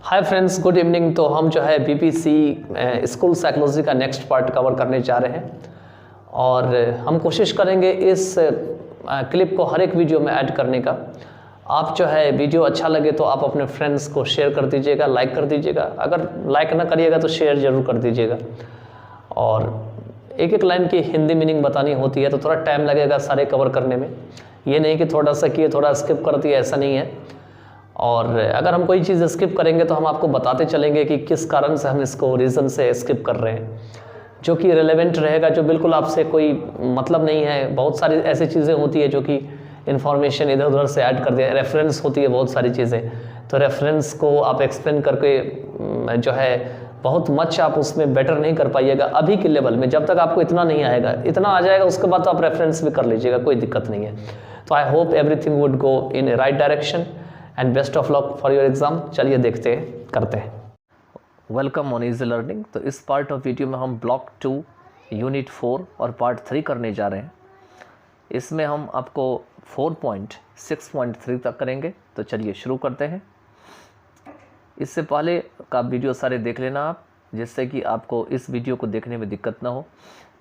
Hi friends, good evening. तो हम जो है बीपीसी स्कूल साइकोलॉजी का नेक्स्ट पार्ट कवर करने जा रहे हैं और हम कोशिश करेंगे इस क्लिप को हर एक वीडियो में ऐड करने का। आप जो है वीडियो अच्छा लगे तो आप अपने फ्रेंड्स को शेयर कर दीजिएगा, लाइक कर दीजिएगा। अगर लाइक ना करिएगा तो शेयर ज़रूर कर दीजिएगा। और एक एक लाइन की हिंदी मीनिंग बतानी होती है तो थोड़ा टाइम लगेगा सारे कवर करने में। ये नहीं कि थोड़ा सा किए थोड़ा स्किप कर दिया, ऐसा नहीं है। और अगर हम कोई चीज़ स्किप करेंगे तो हम आपको बताते चलेंगे कि किस कारण से हम इसको रीज़न से स्किप कर रहे हैं, जो कि रिलेवेंट रहेगा, जो बिल्कुल आपसे कोई मतलब नहीं है। बहुत सारी ऐसी चीज़ें होती है जो कि इन्फॉर्मेशन इधर उधर से ऐड कर दिया, रेफरेंस होती है बहुत सारी चीज़ें। तो रेफरेंस को आप एक्सप्लेन करके जो है बहुत मच आप उसमें बेटर नहीं कर पाइएगा अभी के लेवल में। जब तक आपको इतना नहीं आएगा, इतना आ जाएगा उसके बाद तो आप रेफरेंस भी कर लीजिएगा, कोई दिक्कत नहीं है। तो I hope everything would go in A right direction and best of luck for your exam. चलिए देखते हैं, करते हैं। Welcome on easy learning. तो इस पार्ट ऑफ वीडियो में हम ब्लॉक 2 यूनिट 4 और पार्ट 3 करने जा रहे हैं। इसमें हम आपको 4.6.3 तक करेंगे। तो चलिए शुरू करते हैं। इससे पहले का वीडियो सारे देख लेना आप, जिससे कि आपको इस वीडियो को देखने में दिक्कत ना हो।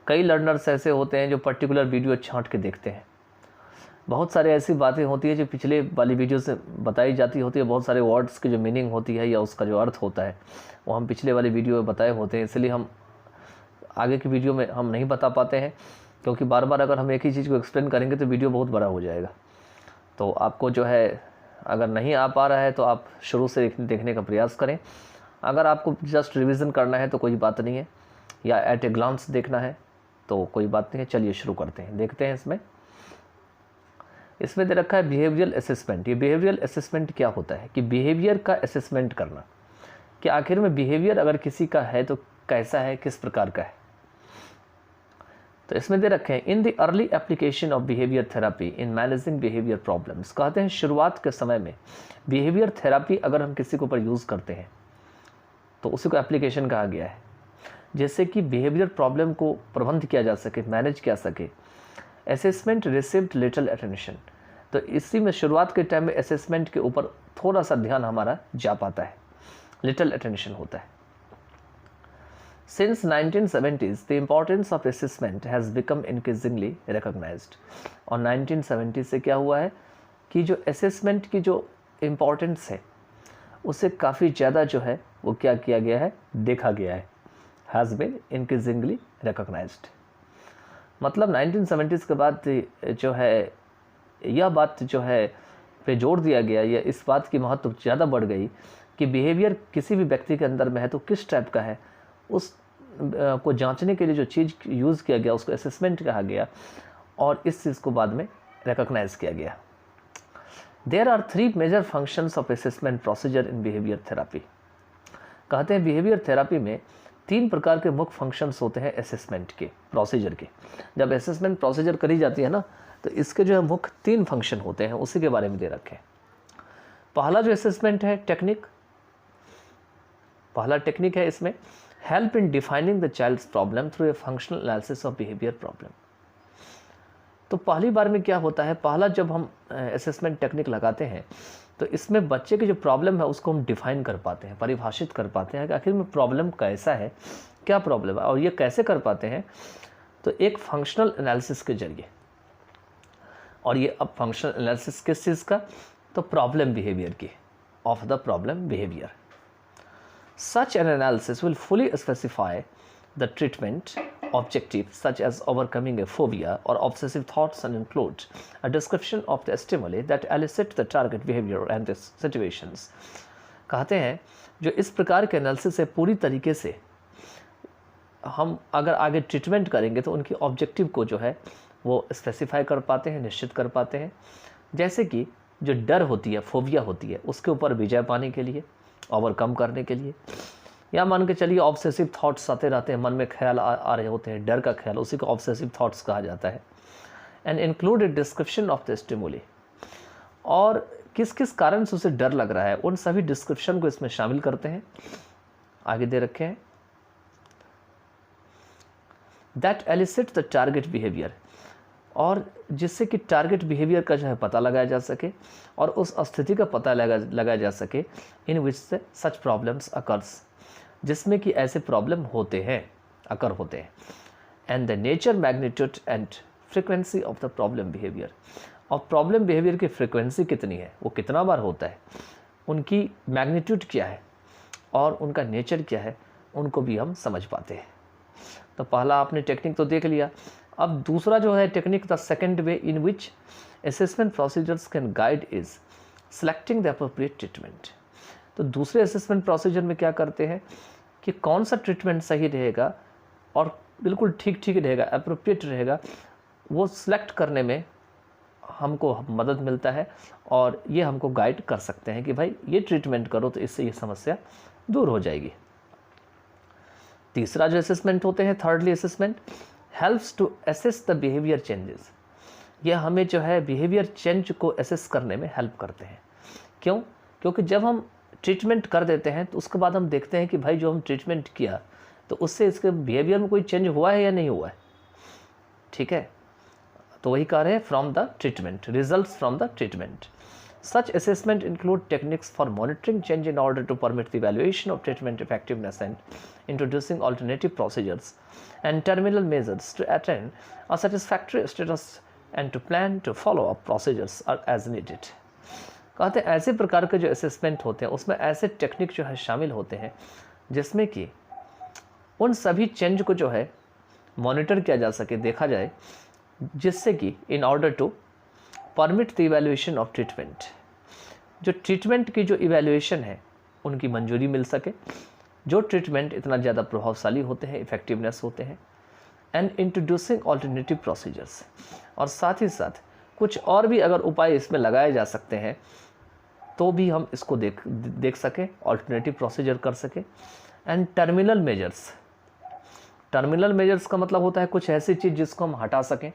कई लर्नर्स ऐसे होते हैं जो पर्टिकुलर वीडियो छांट के देखते हैं। बहुत सारे ऐसी बातें होती है जो पिछले वाली वीडियो से बताई जाती होती है। बहुत सारे वर्ड्स की जो मीनिंग होती है या उसका जो अर्थ होता है वो हम पिछले वाली वीडियो में बताए होते हैं, इसलिए हम आगे की वीडियो में हम नहीं बता पाते हैं, क्योंकि बार बार अगर हम एक ही चीज़ को एक्सप्लेन करेंगे तो वीडियो बहुत बड़ा हो जाएगा। तो आपको जो है अगर नहीं आ पा रहा है तो आप शुरू से देखने का प्रयास करें। अगर आपको जस्ट रिविज़न करना है तो कोई बात नहीं है, या एट ए ग्लांस देखना है तो कोई बात नहीं है। चलिए शुरू करते हैं, देखते हैं। इसमें दे रखा है बिहेवियरल असेसमेंट। ये बिहेवियरल असेसमेंट क्या होता है कि बिहेवियर का असेसमेंट करना, कि आखिर में बिहेवियर अगर किसी का है तो कैसा है, किस प्रकार का है। तो इसमें दे रखे हैं in the early application of behaviour therapy in managing behaviour problems. कहते हैं शुरुआत के समय में बिहेवियर थेरापी अगर हम किसी के ऊपर यूज़ करते हैं तो उसी को एप्लीकेशन कहा गया है, जैसे कि बिहेवियर प्रॉब्लम को प्रबंध किया जा सके, मैनेज किया सके। Assessment received little attention. तो इसी में शुरुआत के टाइम में असेसमेंट के ऊपर थोड़ा सा ध्यान हमारा जा पाता है, लिटिल अटेंशन होता है। Since 1970s the importance of assessment has become increasingly recognised. और 1970 से क्या हुआ है कि जो असेसमेंट की जो इम्पोर्टेंस है उसे काफ़ी ज़्यादा जो है वो क्या किया गया है, देखा गया है। हैज़ बिन इंक्रीजिंगली रिकॉग्नाइज्ड मतलब 1970s के बाद जो है यह बात जो है पे जोर दिया गया, या इस बात की महत्व ज़्यादा बढ़ गई कि बिहेवियर किसी भी व्यक्ति के अंदर में है तो किस टाइप का है, उस को जांचने के लिए जो चीज़ यूज़ किया गया उसको असेसमेंट कहा गया, और इस चीज़ को बाद में रिकॉग्नाइज किया गया। There are 3 major functions of assessment procedure in behaviour therapy. कहते हैं बिहेवियर थेरापी में 3 प्रकार के मुख्य फंक्शंस होते हैं असेसमेंट के, प्रोसीजर के। जब असेसमेंट प्रोसीजर करी जाती है ना तो इसके जो है मुख्य 3 फंक्शन होते हैं, उसी के बारे में दे रखे हैं। पहला जो असेसमेंट है टेक्निक, पहला टेक्निक है इसमें help in defining the child's problem through a functional analysis of behaviour problem. तो पहली बार में क्या होता है, पहला जब हम असेसमेंट टेक्निक लगाते हैं तो इसमें बच्चे की जो प्रॉब्लम है उसको हम डिफाइन कर पाते हैं, परिभाषित कर पाते हैं कि आखिर में प्रॉब्लम कैसा है, क्या प्रॉब्लम है। और ये कैसे कर पाते हैं, तो एक फंक्शनल एनालिसिस के जरिए। और ये अब फंक्शनल एनालिसिस किस चीज़ का, तो प्रॉब्लम बिहेवियर की, of the problem behaviour. Such an analysis will fully specify the treatment objective such as overcoming a phobia or obsessive thoughts and include a description of the stimuli that elicit the target behavior and the situations। कहते हैं जो इस प्रकार के analysis से पूरी तरीके से हम अगर आगे ट्रीटमेंट करेंगे तो उनकी ऑब्जेक्टिव को जो है वो स्पेसिफाई कर पाते हैं, निश्चित कर पाते हैं। जैसे कि जो डर होती है, फोबिया होती है, उसके ऊपर विजय पाने के लिए, ओवरकम करने के लिए। या मान के चलिए ऑब्सेसिव थॉट्स आते रहते हैं, मन में ख्याल आ रहे होते हैं, डर का ख्याल, उसी को ऑब्सेसिव थॉट्स कहा जाता है। And include a description of the stimuli. और किस किस कारण से उसे डर लग रहा है उन सभी डिस्क्रिप्शन को इसमें शामिल करते हैं। आगे दे रखे हैं that elicit the target behaviour. और जिससे कि टारगेट बिहेवियर का जो है पता लगाया जा सके और उस स्थिति का पता लगाया जा सके इन विच से सच प्रॉब्लम्स अकर्स, जिसमें कि ऐसे प्रॉब्लम होते हैं, अकर होते हैं, and the nature, magnitude and frequency of the problem behaviour, और प्रॉब्लम बिहेवियर की फ्रिक्वेंसी कितनी है, वो कितना बार होता है, उनकी मैग्नीट्यूड क्या है और उनका नेचर क्या है, उनको भी हम समझ पाते हैं। तो पहला आपने टेक्निक तो देख लिया। अब दूसरा जो है technique, the second way in which assessment procedures can guide is selecting the appropriate treatment. तो दूसरे असेसमेंट प्रोसीजर में क्या करते हैं कि कौन सा ट्रीटमेंट सही रहेगा और बिल्कुल ठीक रहेगा, अप्रोप्रिएट रहेगा, वो सिलेक्ट करने में हमको मदद मिलता है और ये हमको गाइड कर सकते हैं कि भाई ये ट्रीटमेंट करो तो इससे ये समस्या दूर हो जाएगी। तीसरा जो असेसमेंट होते हैं, thirdly assessment helps to assess the behaviour changes. यह हमें जो है बिहेवियर चेंज को असेस करने में हेल्प करते हैं। क्यों? क्योंकि जब हम ट्रीटमेंट कर देते हैं तो उसके बाद हम देखते हैं कि भाई जो हम ट्रीटमेंट किया तो उससे इसके बिहेवियर में कोई चेंज हुआ है या नहीं हुआ है। ठीक है, तो वही कह रहे हैं from the treatment, results from the treatment. Such assessment include techniques for monitoring change in order to permit the evaluation of treatment effectiveness and introducing alternative procedures and terminal measures to attain a satisfactory status and to plan to follow up procedures as needed। कहते हैं ऐसे प्रकार के जो assessment होते हैं उसमें ऐसे टेक्निक जो है शामिल होते हैं जिसमें कि उन सभी चेंज को जो है मॉनिटर किया जा सके, देखा जाए, जिससे कि in order to permit the evaluation of treatment, जो ट्रीटमेंट की जो इवैल्यूएशन है उनकी मंजूरी मिल सके, जो ट्रीटमेंट इतना ज़्यादा प्रभावशाली होते हैं, इफ़ेक्टिवनेस होते हैं, एंड इंट्रोड्यूसिंग ऑल्टरनेटिव प्रोसीजर्स, और साथ ही साथ कुछ और भी अगर उपाय इसमें लगाए जा सकते हैं तो भी हम इसको देख सकें, ऑल्टरनेटिव प्रोसीजर कर सकें। And terminal measures, terminal measures का मतलब होता है कुछ ऐसी चीज़ जिसको हम हटा सकें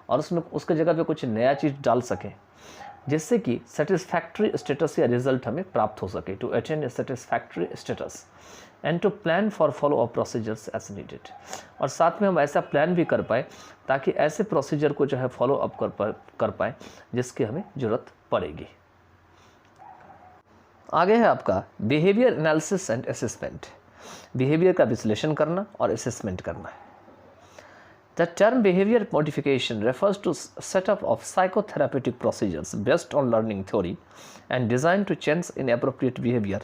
और उसमें उसके जगह पे कुछ नया चीज़ डाल सकें जिससे कि सेटिस्फैक्ट्री स्टेटस या रिजल्ट हमें प्राप्त हो सके, to attain a satisfactory status and to plan for follow up procedures as needed. और साथ में हम ऐसा प्लान भी कर पाए ताकि ऐसे प्रोसीजर को जो है फॉलो अप कर पाए जिसकी हमें ज़रूरत पड़ेगी। आगे है आपका behaviour analysis and assessment, behaviour का विश्लेषण करना और असेसमेंट करना। The term behavior modification refers to a setup of psychotherapeutic procedures based on learning theory and designed to change inappropriate behavior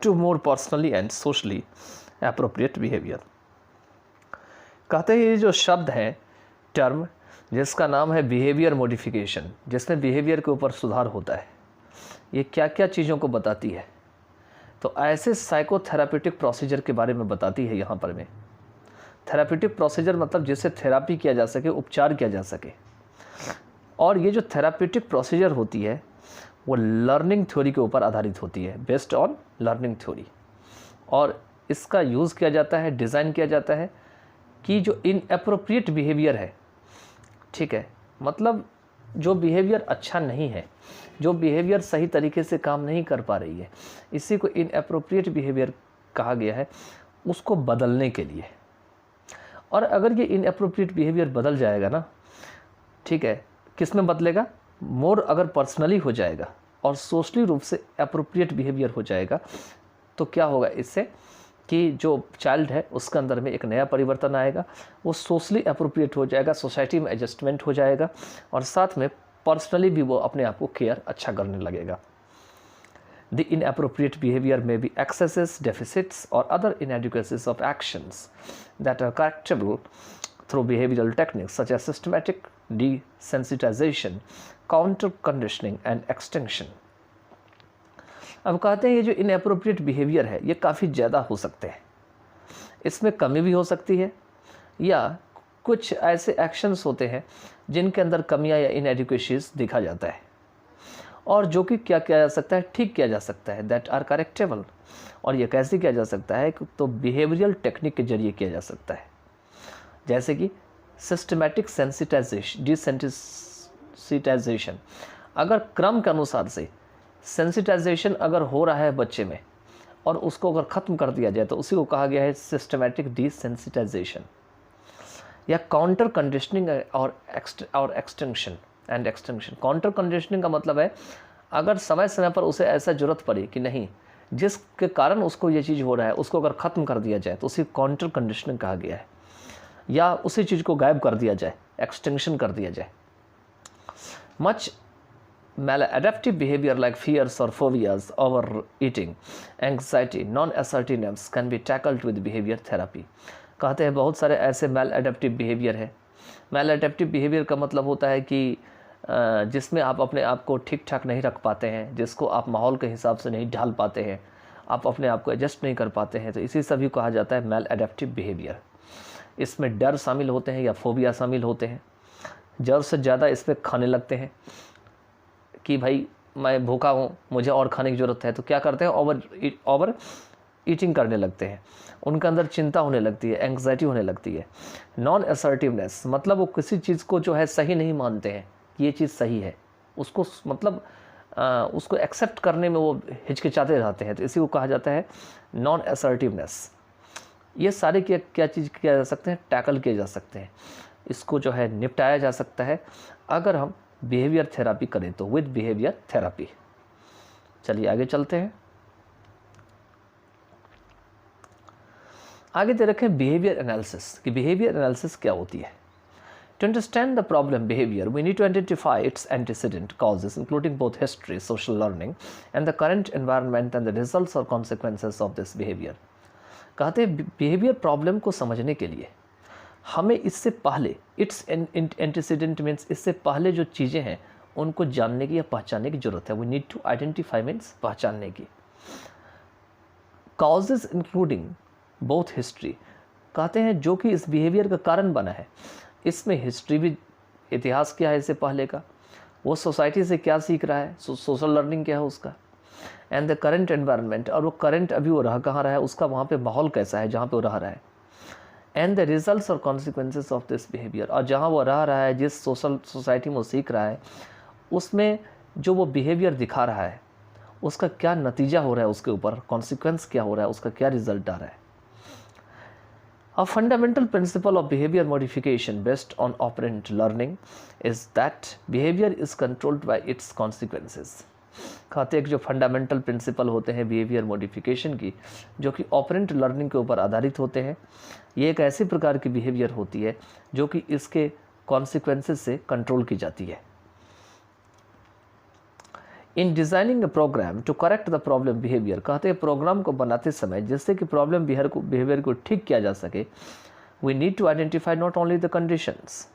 to more personally and socially appropriate behavior। कहते हैं ये जो शब्द है, टर्म जिसका नाम है बिहेवियर मॉडिफिकेशन, जिसमें बिहेवियर के ऊपर सुधार होता है, ये क्या क्या चीज़ों को बताती है? तो ऐसे साइकोथेराप्यूटिक प्रोसीजर के बारे में बताती है यहाँ पर में। थेराप्यूटिक प्रोसीजर मतलब जिससे थेरापी किया जा सके, उपचार किया जा सके। और ये जो थेराप्यूटिक प्रोसीजर होती है वो लर्निंग थ्योरी के ऊपर आधारित होती है, बेस्ड ऑन लर्निंग थ्योरी। और इसका यूज़ किया जाता है, डिज़ाइन किया जाता है कि जो इनएप्रोप्रिएट बिहेवियर है, ठीक है, मतलब जो बिहेवियर अच्छा नहीं है, जो बिहेवियर सही तरीके से काम नहीं कर पा रही है, इसी को इनएप्रोप्रिएट बिहेवियर कहा गया है, उसको बदलने के लिए। और अगर ये इनएप्रोप्रिएट बिहेवियर बदल जाएगा ना, ठीक है, किस में बदलेगा? मोर अगर पर्सनली हो जाएगा और सोशली रूप से अप्रोप्रिएट बिहेवियर हो जाएगा तो क्या होगा इससे कि जो चाइल्ड है उसके अंदर में एक नया परिवर्तन आएगा, वो सोशली अप्रोप्रिएट हो जाएगा, सोसाइटी में एडजस्टमेंट हो जाएगा और साथ में पर्सनली भी वो अपने आप को केयर अच्छा करने लगेगा। The inappropriate behavior may be excesses, deficits, or other inadequacies of actions that are correctable through behavioral techniques such as systematic desensitization, counter conditioning, and extinction। अब कहते हैं ये जो inappropriate behavior है ये काफ़ी ज़्यादा हो सकते हैं, इसमें कमी भी हो सकती है, या कुछ ऐसे एक्शंस होते हैं जिनके अंदर कमियां या inadequacies देखा जाता है और जो कि क्या किया जा सकता है, ठीक किया जा सकता है, दैट आर करेक्टेबल। और ये कैसे किया जा सकता है? तो बिहेवियरल टेक्निक के जरिए किया जा सकता है, जैसे कि सिस्टमैटिक डिसेंसिटाइजेशन। अगर क्रम के अनुसार से सेंसिटाइजेशन अगर हो रहा है बच्चे में और उसको अगर ख़त्म कर दिया जाए तो उसी को कहा गया है सिस्टमैटिक डिसेंसिटाइजेशन। या काउंटर कंडीशनिंग और extension and extension. Counter conditioning का मतलब है अगर समय समय पर उसे ऐसा ज़रूरत पड़े कि नहीं, जिसके कारण उसको ये चीज़ हो रहा है उसको अगर ख़त्म कर दिया जाए तो उसे काउंटर कंडीशनिंग कहा गया है, या उसी चीज़ को गायब कर दिया जाए, एक्सटेंशन कर दिया जाए। Much maladaptive behavior like fears or phobias, overeating, anxiety, non-assertiveness can be tackled with behavior therapy। कहते हैं बहुत सारे ऐसे maladaptive behavior है। maladaptive behavior का मतलब होता है कि जिसमें आप अपने आप को ठीक ठाक नहीं रख पाते हैं, जिसको आप माहौल के हिसाब से नहीं ढाल पाते हैं, आप अपने आप को एडजस्ट नहीं कर पाते हैं, तो इसी सभी कहा जाता है maladaptive behavior। इसमें डर शामिल होते हैं या फोबिया शामिल होते हैं। ज़रूरत से ज़्यादा इसमें खाने लगते हैं कि भाई मैं भूखा हूँ, मुझे और खाने की ज़रूरत है, तो क्या करते हैं, ओवर ईटिंग करने लगते हैं। उनके अंदर चिंता होने लगती है, एंग्जाइटी होने लगती है। नॉन असर्टिवनेस मतलब वो किसी चीज़ को जो है सही नहीं मानते हैं कि ये चीज़ सही है, उसको मतलब उसको एक्सेप्ट करने में वो हिचकिचाते रहते हैं, तो इसी को कहा जाता है नॉन असर्टिवनेस। ये सारे क्या चीज़ किया जा सकते हैं, टैकल किए जा सकते हैं, इसको जो है निपटाया जा सकता है अगर हम बिहेवियर थेरापी करें तो, विद बिहेवियर थेरापी। चलिए आगे चलते हैं। आगे दे रखें बिहेवियर एनालिसिस, कि बिहेवियर एनालिसिस क्या होती है। To understand the problem behaviour we need to identify its antecedent causes including both history, social learning and the current environment and the results और कॉन्सिक्वेंसेस ऑफ दिस बिहेवियर। कहते हैं behaviour problem को समझने के लिए हमें इससे पहले, इट्स एंटीसीडेंट मीन्स इससे पहले जो चीज़ें हैं उनको जानने की या पहचानने की ज़रूरत है। We need to identify means पहचानने की। कॉजेज इंक्लूडिंग बोथ हिस्ट्री, कहते हैं जो कि इस बिहेवियर का कारण बना है, इसमें हिस्ट्री भी, इतिहास क्या है इससे पहले का, वो सोसाइटी से क्या सीख रहा है, सोशल लर्निंग क्या है उसका, एंड द करंट एनवायरनमेंट, और वो करंट अभी वो रह कहाँ रहा है, उसका वहाँ पे माहौल कैसा है जहाँ पे वो रह रहा है, एंड द रिजल्ट्स और कॉन्सिक्वेंसेस ऑफ दिस बिहेवियर, और जहाँ वो रह रहा है, जिस सोसाइटी में वो सीख रहा है, उसमें जो वो बिहेवियर दिखा रहा है उसका क्या नतीजा हो रहा है, उसके ऊपर कॉन्सिक्वेंस क्या हो रहा है, उसका क्या रिजल्ट आ रहा है। A fundamental principle of behavior modification based on operant learning is that behavior is controlled by its consequences। कहते हैं कि जो फंडामेंटल प्रिंसिपल होते हैं बिहेवियर मॉडिफिकेशन की, जो कि ऑपरेंट लर्निंग के ऊपर आधारित होते हैं, ये एक ऐसी प्रकार की बिहेवियर होती है जो कि इसके कॉन्सिक्वेंसेस से कंट्रोल की जाती है। In designing a programme to correct the problem behaviour, कहते हैं प्रोग्राम को बनाते समय जिससे कि प्रॉब्लम बिहेवियर को ठीक किया जा सके, we need to identify not only the conditions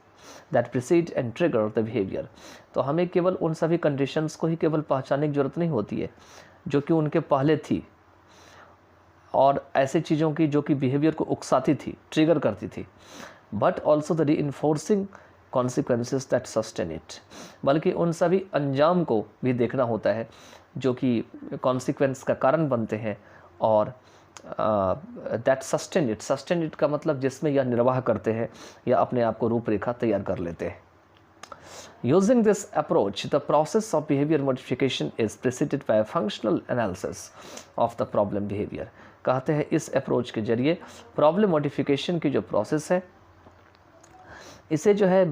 that precede and trigger the behaviour. तो हमें केवल उन सभी कंडीशंस को ही केवल पहचानने की ज़रूरत नहीं होती है जो कि उनके पहले थी, और ऐसे चीज़ों की जो कि बिहेवियर को उकसाती थी, ट्रिगर करती थी, but also the reinforcing consequences that sustain it, बल्कि उन सभी अंजाम को भी देखना होता है जो कि कॉन्सिक्वेंस का कारण बनते हैं, और दैट सस्टेन इट का मतलब जिसमें यह निर्वाह करते हैं या अपने आप को रूपरेखा तैयार कर लेते हैं। Using this approach the process of behaviour modification is preceded by functional analysis of the problem behaviour. कहते हैं इस अप्रोच के जरिए प्रॉब्लम मॉडिफिकेशन की जो प्रोसेस है, इसे जो है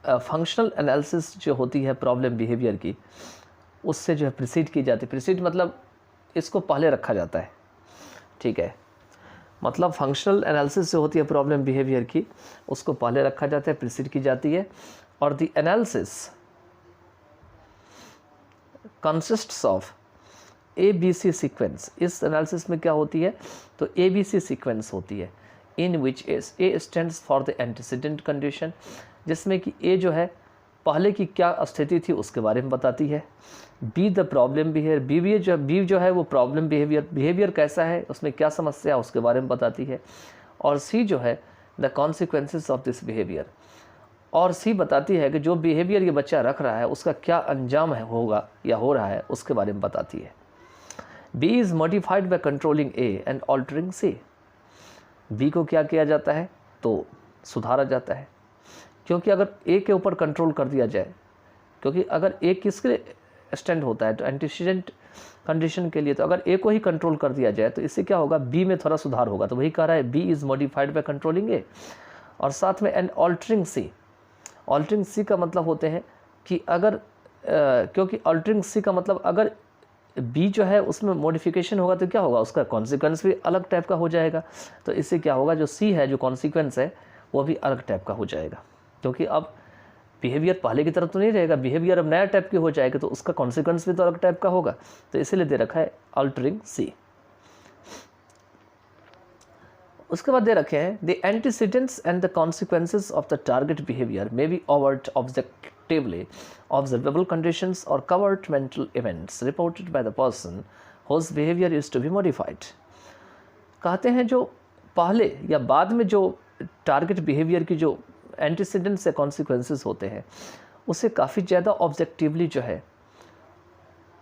फंक्शनल एनालिसिस जो होती है प्रॉब्लम बिहेवियर की, उससे जो है प्रिसीड की जाती है। प्रिसीड मतलब इसको पहले रखा जाता है, ठीक है, मतलब फंक्शनल एनालिसिस जो होती है प्रॉब्लम बिहेवियर की, उसको पहले रखा जाता है, प्रिसीड की जाती है। और the analysis consists of ABC sequence. इस एनालिसिस में क्या होती है, तो ABC सीक्वेंस होती है, in which A stands for the antecedent condition, जिसमें कि A जो है पहले की क्या स्थिति थी उसके बारे में बताती है, B the problem behaviour, B जो है वो प्रॉब्लम बिहेवियर कैसा है, उसमें क्या समस्या है उसके बारे में बताती है, और C जो है the consequences of this behaviour, और C बताती है कि जो बिहेवियर ये बच्चा रख रहा है उसका क्या अंजाम है, होगा या हो रहा है, उसके बारे में बताती है। B is modified by controlling A and altering C। B को क्या किया जाता है, तो सुधारा जाता है, क्योंकि अगर A के ऊपर कंट्रोल कर दिया जाए, क्योंकि अगर A किसके स्टैंड होता है, तो एंटीसीडेंट कंडीशन के लिए, तो अगर A को ही कंट्रोल कर दिया जाए तो इससे क्या होगा, B में थोड़ा सुधार होगा। तो वही कह रहा है B is modified by controlling A, और साथ में एंड ऑल्टरिंग सी। ऑल्टरिंग सी का मतलब होते हैं कि अगर क्योंकि ऑल्टरिंग सी का मतलब अगर बी जो है उसमें मॉडिफिकेशन होगा तो क्या होगा, उसका कॉन्सिक्वेंस भी अलग टाइप का हो जाएगा। तो इससे क्या होगा, जो सी है जो कॉन्सिक्वेंस है वो भी अलग टाइप का हो जाएगा, क्योंकि अब बिहेवियर पहले की तरह तो नहीं रहेगा, बिहेवियर अब नया टाइप की हो जाएगा, तो उसका कॉन्सिक्वेंस भी तो अलग टाइप का होगा। तो इसीलिए दे रखा है अल्टरिंग सी। उसके बाद दे रखे हैं the antecedents and the consequences of the target behaviour may be overt objectively observable conditions और covert mental events reported by the person whose behaviour is to be modified. कहते हैं जो पहले या बाद में जो टारगेट बिहेवियर की जो एंटीसीडेंट्स या कॉन्सिक्वेंसेज होते हैं उसे काफ़ी ज़्यादा ऑब्जेक्टिवली जो है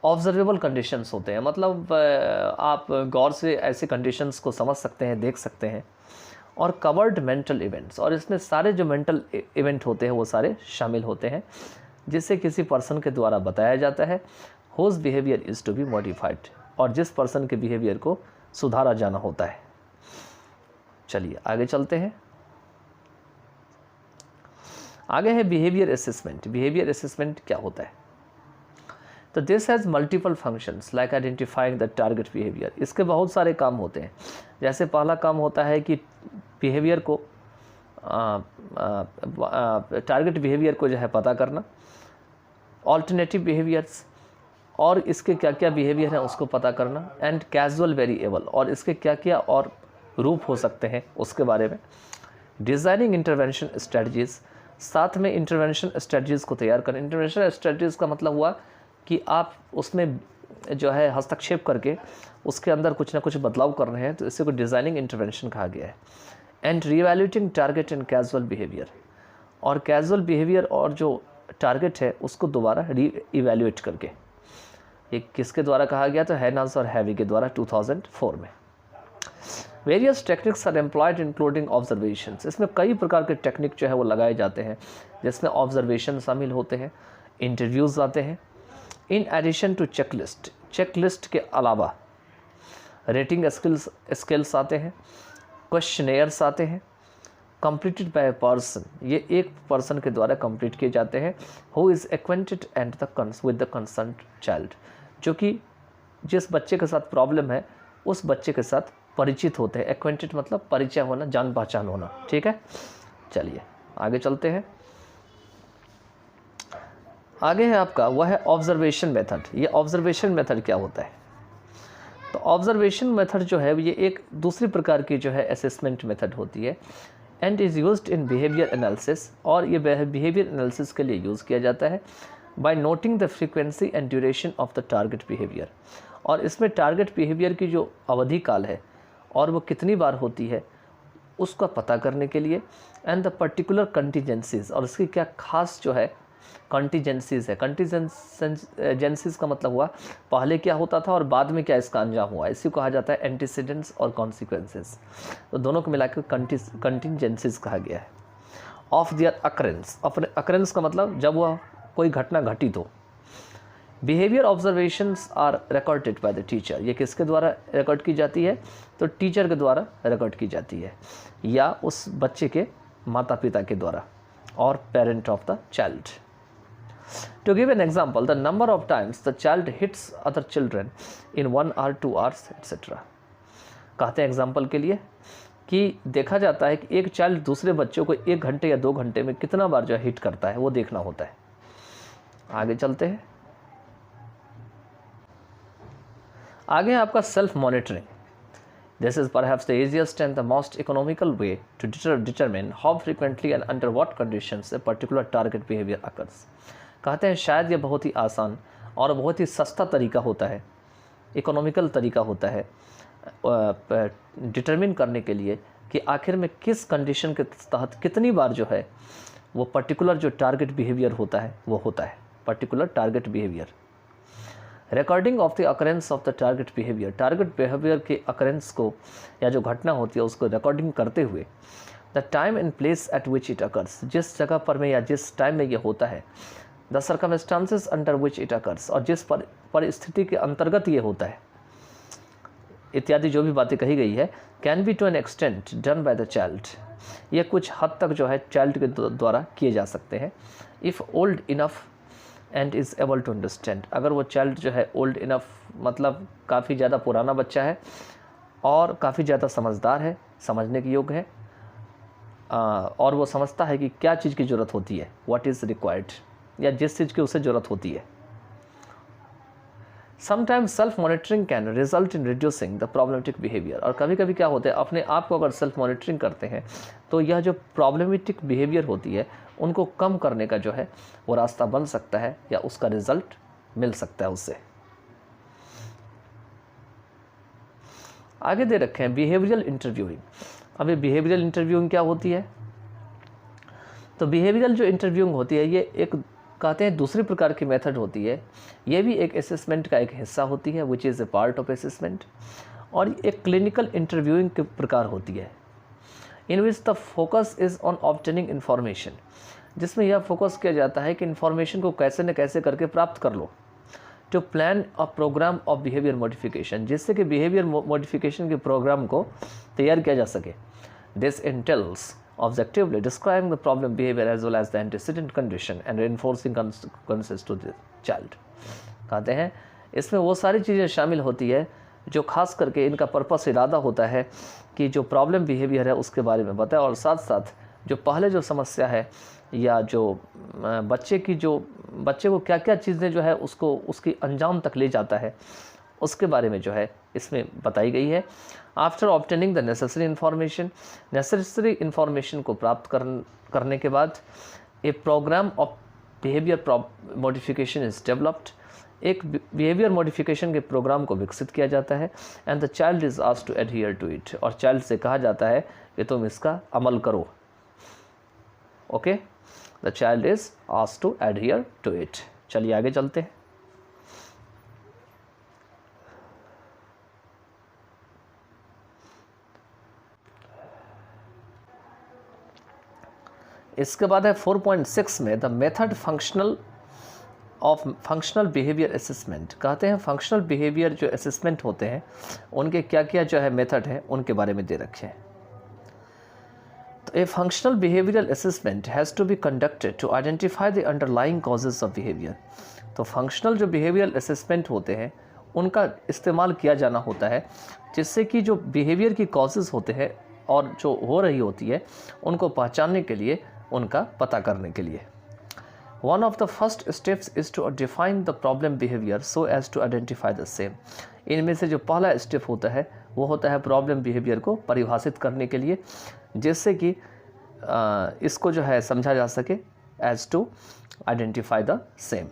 ऑब्जर्वेबल कंडीशंस होते हैं, मतलब आप गौर से ऐसे कंडीशंस को समझ सकते हैं, देख सकते हैं। और कवर्ड मेंटल इवेंट्स, और इसमें सारे जो मेंटल इवेंट होते हैं वो सारे शामिल होते हैं जिसे किसी पर्सन के द्वारा बताया जाता है whose behaviour is to be modified, और जिस पर्सन के बिहेवियर को सुधारा जाना होता है। चलिए आगे चलते हैं। आगे है बिहेवियर असेसमेंट। बिहेवियर असेसमेंट क्या होता है? तो this has multiple functions like identifying the target behaviour. इसके बहुत सारे काम होते हैं। जैसे पहला काम होता है कि बिहेवियर को टारगेट बिहेवियर को जो है पता करना, ऑल्टरनेटिव बिहेवियर्स और इसके क्या क्या बिहेवियर हैं उसको पता करना, एंड कैजुअल वेरिएबल और इसके क्या क्या और रूप हो सकते हैं उसके बारे में, डिज़ाइनिंग इंटरवेंशन स्ट्रेटजीज़, साथ में इंटरवेंशन स्ट्रेटजीज़ को तैयार करना। इंटरवेंशन स्ट्रेटजीज़ का मतलब हुआ कि आप उसमें जो है हस्तक्षेप करके उसके अंदर कुछ ना कुछ बदलाव कर रहे हैं, तो इसी को डिज़ाइनिंग इंटरवेंशन कहा गया है। And reevaluating target and casual behaviour, और कैजुअल बिहेवियर और जो टारगेट है उसको दोबारा री-इवैल्यूएट करके। ये किसके द्वारा कहा गया? तो हैनास और हैवी के द्वारा 2004 में। Various techniques are employed including observations. इसमें कई प्रकार के टेक्निक जो है वो लगाए जाते हैं जिसमें ऑब्जर्वेशन शामिल होते हैं, इंटरव्यूज़ आते हैं। In addition to checklist, checklist के अलावा रेटिंग स्किल्स आते हैं, क्वेश्चनेयर्स आते हैं, कंप्लीटेड बाय पर्सन, ये एक पर्सन के द्वारा कंप्लीट किए जाते हैं, who is acquainted and with the concern child, जो कि जिस बच्चे के साथ प्रॉब्लम है उस बच्चे के साथ परिचित होते हैं। एक्वेंटेड मतलब परिचय होना, जान पहचान होना। ठीक है, चलिए आगे चलते हैं। आगे है आपका वह है ऑब्जर्वेशन मेथड। ये ऑब्जर्वेशन मेथड क्या होता है? तो ऑब्जर्वेशन मेथड जो है ये एक दूसरी प्रकार की जो है असेसमेंट मेथड होती है, and is used in behaviour analysis, और ये बिहेवियर एनालिसिस के लिए यूज़ किया जाता है by noting the frequency and duration of the target behaviour. और इसमें टारगेट बिहेवियर की जो अवधि काल है और वो कितनी बार होती है उसका पता करने के लिए, एंड द पर्टिकुलर कंटीजेंसीज, और इसकी क्या खास जो है कंटीजेंसीज है। कंटीजेंसीज का मतलब हुआ पहले क्या होता था और बाद में क्या इसका अंजाम हुआ, इसी को कहा जाता है एंटीसीडेंट्स और कॉन्सिक्वेंसेस। तो दोनों को मिलाकर कंटीजेंसीज कहा गया है। ऑफ देयर अकरेंस, अपने अकरेंस का मतलब जब वह कोई घटना घटित हो। Behaviour observations are recorded by the teacher, ये किसके द्वारा रिकॉर्ड की जाती है? तो टीचर के द्वारा रिकॉर्ड की जाती है, या उस बच्चे के माता पिता के द्वारा, और parent of the child. To give an example, the number of times the child hits other children in 1 hour, 2 hours, etc. कहते हैं एग्जाम्पल के लिए कि देखा जाता है कि एक चाइल्ड दूसरे बच्चों को 1 घंटे या 2 घंटे में कितना बार जो है हिट करता है, वो देखना होता है। आगे चलते हैं। आगे है आपका self monitoring. This is perhaps the easiest and the most economical way to determine how frequently and under what conditions a particular target behavior occurs. कहते हैं शायद ये बहुत ही आसान और बहुत ही सस्ता तरीका होता है, इकोनॉमिकल तरीका होता है डिटरमिन करने के लिए कि आखिर में किस कंडीशन के तहत कितनी बार जो है वो पर्टिकुलर जो टारगेट बिहेवियर होता है वो होता है। Particular target behaviour, recording of the occurrence of the target behaviour, target behaviour के अकरेंस को या जो घटना होती है उसको रिकॉर्डिंग करते हुए, the time and place at which it occurs, जिस जगह पर में या जिस टाइम में ये होता है, the circumstances under which it occurs, और जिस परिस्थिति के अंतर्गत ये होता है, इत्यादि जो भी बातें कही गई है, can be to an extent done by the child, ये कुछ हद तक जो है चाइल्ड के द्वारा किए जा सकते हैं। If old enough and is able to understand, अगर वो चाइल्ड जो है ओल्ड इनफ मतलब काफ़ी ज़्यादा पुराना बच्चा है और काफ़ी ज़्यादा समझदार है, समझने के योग्य है, और वो समझता है कि क्या चीज़ की ज़रूरत होती है, व्हाट इज़ रिक्वायर्ड, या जिस चीज़ की उसे ज़रूरत होती है। Sometimes self monitoring can result in reducing the problematic behaviour, और कभी कभी क्या होता है अपने आप को अगर सेल्फ मॉनिटरिंग करते हैं तो यह जो प्रॉब्लमेटिक बिहेवियर होती है उनको कम करने का जो है वो रास्ता बन सकता है, या उसका रिजल्ट मिल सकता है उससे। आगे दे रखे हैं बिहेवियरल इंटरव्यूइंग। अब ये बिहेवियरल इंटरव्यूइंग क्या होती है? तो बिहेवियरल जो इंटरव्यूइंग होती है ये एक कहते हैं दूसरी प्रकार की मेथड होती है। ये भी एक असेसमेंट का एक हिस्सा होती है, which is a part of assessment, और एक क्लिनिकल इंटरव्यूइंग के प्रकार होती है, in which the focus is on obtaining information, जिसमें यह फोकस किया जाता है कि इन्फॉर्मेशन को कैसे न कैसे करके प्राप्त कर लो, to plan a programme of behaviour modification, जिससे कि बिहेवियर मॉडिफिकेशन के प्रोग्राम को तैयार किया जा सके। This entails objectively describing the problem behavior as well as the antecedent condition and reinforcing consequences to the child। कहते हैं इसमें वो सारी चीज़ें शामिल होती है जो खास करके इनका पर्पस इरादा होता है कि जो प्रॉब्लम बिहेवियर है उसके बारे में बताए, और साथ साथ जो पहले जो समस्या है या जो बच्चे को क्या क्या चीज़ें जो है उसको उसकी अंजाम तक ले जाता है उसके बारे में जो है इसमें बताई गई है। After obtaining the necessary information को प्राप्त करने के बाद a programme of behaviour modification is developed, एक बिहेवियर मॉडिफिकेशन के प्रोग्राम को विकसित किया जाता है। And the child is asked to adhere to it, और चाइल्ड से कहा जाता है कि तुम इसका अमल करो। Okay, the child is asked to adhere to it. चलिए आगे चलते हैं। इसके बाद है 4.6 में the method functional behaviour assessment. कहते हैं फंक्शनल बिहेवियर जो असेसमेंट होते हैं उनके क्या क्या जो है मेथड है उनके बारे में दे रखे हैं। तो a functional behavioural assessment has to be conducted to identify the underlying causes of behaviour. तो फंक्शनल जो बिहेवियरल असेसमेंट होते हैं उनका इस्तेमाल किया जाना होता है जिससे कि जो बिहेवियर की कॉजेज़ होते हैं और जो हो रही होती है उनको पहचानने के लिए, उनका पता करने के लिए। One of the first steps is to define the problem behaviour so as to identify the same. इनमें से जो पहला स्टेप होता है वो होता है प्रॉब्लम बिहेवियर को परिभाषित करने के लिए, जिससे कि इसको जो है समझा जा सके, as to identify the same.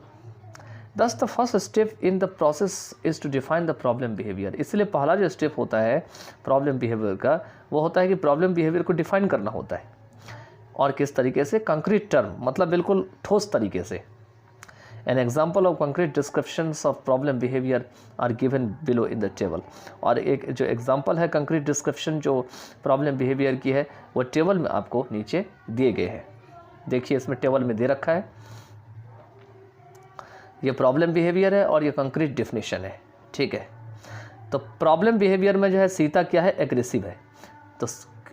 Thus the first step in the process is to define the problem behaviour. इसलिए पहला जो स्टेप होता है प्रॉब्लम बिहेवियर का वो होता है कि प्रॉब्लम बिहेवियर को डिफाइन करना होता है, और किस तरीके से? कंक्रीट टर्म, मतलब बिल्कुल ठोस तरीके से। An example of concrete descriptions of problem behaviour are given below in the table. और एक जो एग्जाम्पल है कंक्रीट डिस्क्रिप्शन जो प्रॉब्लम बिहेवियर की है वो टेबल में आपको नीचे दिए गए हैं। देखिए इसमें टेबल में दे रखा है, ये प्रॉब्लम बिहेवियर है और ये कंक्रीट डेफिनेशन है। ठीक है, तो प्रॉब्लम बिहेवियर में जो है सीता क्या है? एग्रेसिव है। तो